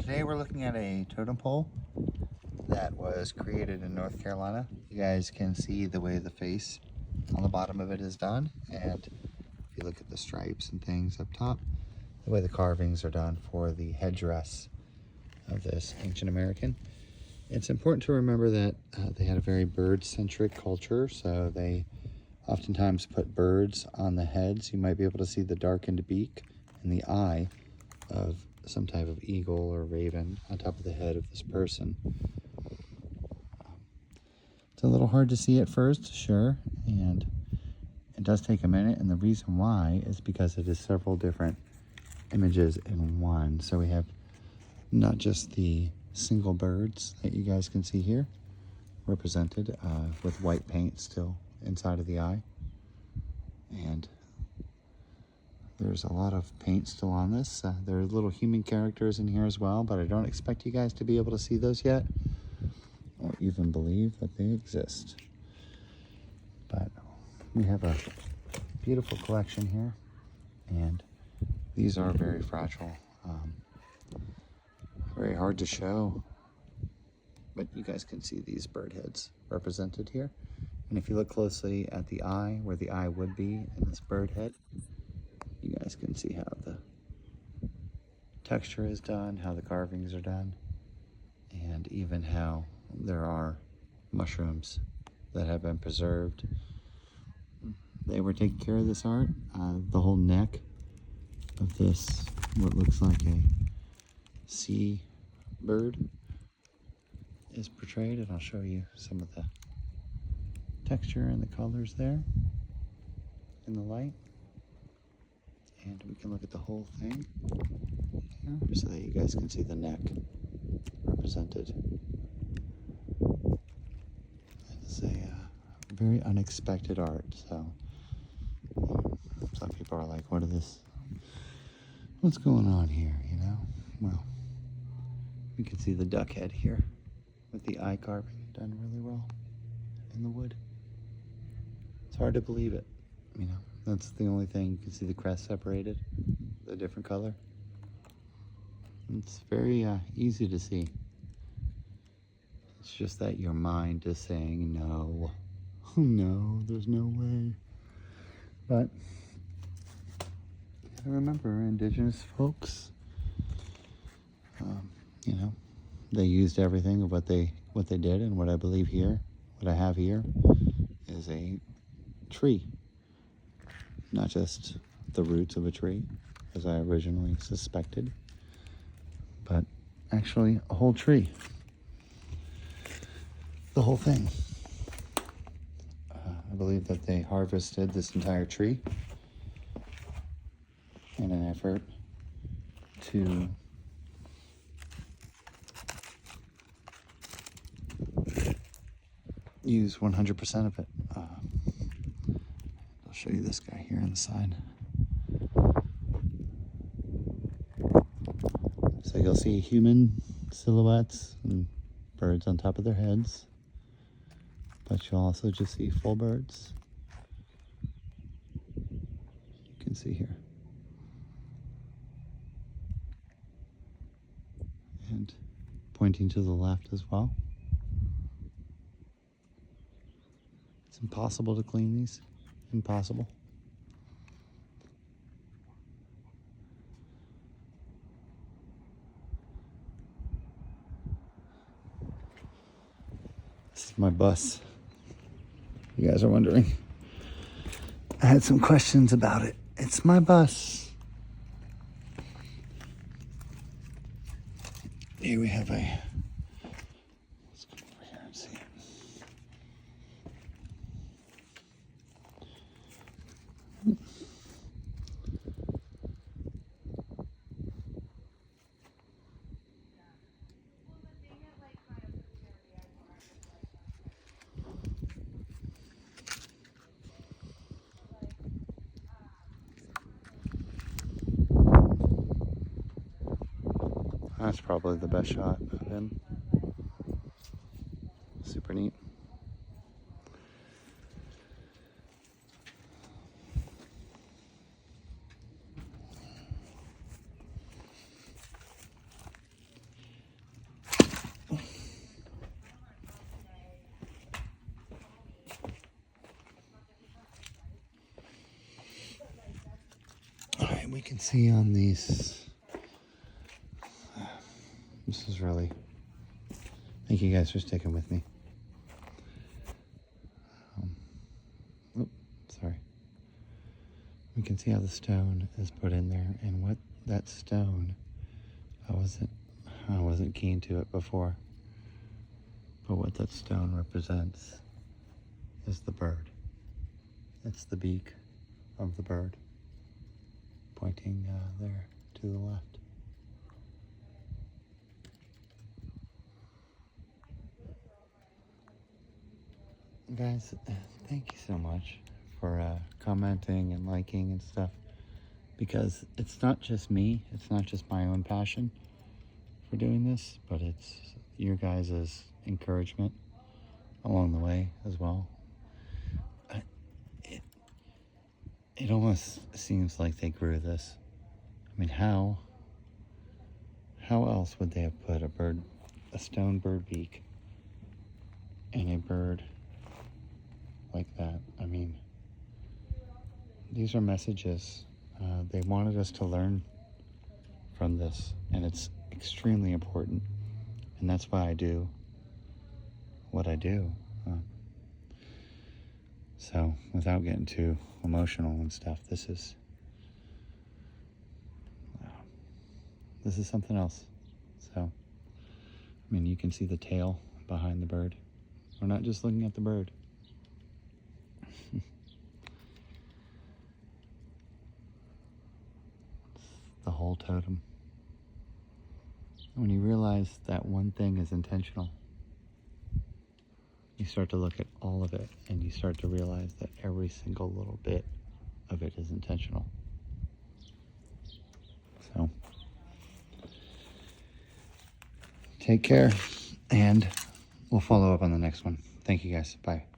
Today we're looking at a totem pole that was created in North Carolina. You guys can see the way the face on the bottom of it is done, and if you look at the stripes and things up top, the way the carvings are done for the headdress of this ancient American. It's important to remember that they had a very bird-centric culture, so they oftentimes put birds on the heads. You might be able to see the darkened beak and the eye of some type of eagle or raven on top of the head of this person. It's a little hard to see at first, sure, and it does take a minute, and the reason why is because it is several different images in one. So we have not just the single birds that you guys can see here represented with white paint still inside of the eye, and there's a lot of paint still on this. There are little human characters in here as well, but I don't expect you guys to be able to see those yet or even believe that they exist. But we have a beautiful collection here, and these are very fragile, very hard to show, but you guys can see these bird heads represented here. And if you look closely at the eye, where the eye would be in this bird head, you guys can see how the texture is done, how the carvings are done, and even how there are mushrooms that have been preserved. They were taking care of this art. The whole neck of this, what looks like a sea bird, is portrayed, and I'll show you some of the texture and the colors there in the light. And we can look at the whole thing here so that you guys can see the neck represented. It's a very unexpected art, so some people are like, what's going on here, you know? Well, you can see the duck head here with the eye carving done really well in the wood. It's hard to believe it, you know? That's the only thing. You can see the crest separated, the different color. It's very easy to see. It's just that your mind is saying no. No, there's no way. But you gotta remember, indigenous folks, you know, they used everything of what they did, and what I believe here, what I have here, is a tree. Not just the roots of a tree, as I originally suspected, but actually a whole tree. The whole thing. I believe that they harvested this entire tree in an effort to use 100% of it. I'll show you this guy here on the side. So you'll see human silhouettes and birds on top of their heads, but you'll also just see full birds. You can see here. And pointing to the left as well. It's impossible to clean these. Impossible. This is my bus. You guys are wondering. I had some questions about it. It's my bus. Here we have a... Let's come over here and see it. That's probably the best shot of him. Super neat. And we can see on these, this is really, thank you guys for sticking with me. Sorry. We can see how the stone is put in there, and what that stone, I wasn't keen to it before, but what that stone represents is the bird. It's the beak of the bird pointing there to the left. Guys, thank you so much for commenting and liking and stuff, because it's not just me, it's not just my own passion for doing this, but it's your guys' encouragement along the way as well. It almost seems like they grew this. I mean, how else would they have put a stone bird beak in a bird like that? I mean, these are messages. They wanted us to learn from this, and it's extremely important, and that's why I do what I do. So without getting too emotional and stuff, this is something else. So, I mean, you can see the tail behind the bird. We're not just looking at the bird. The whole totem. When you realize that one thing is intentional, you start to look at all of it, and you start to realize that every single little bit of it is intentional. So, take care, and we'll follow up on the next one. Thank you guys. Bye.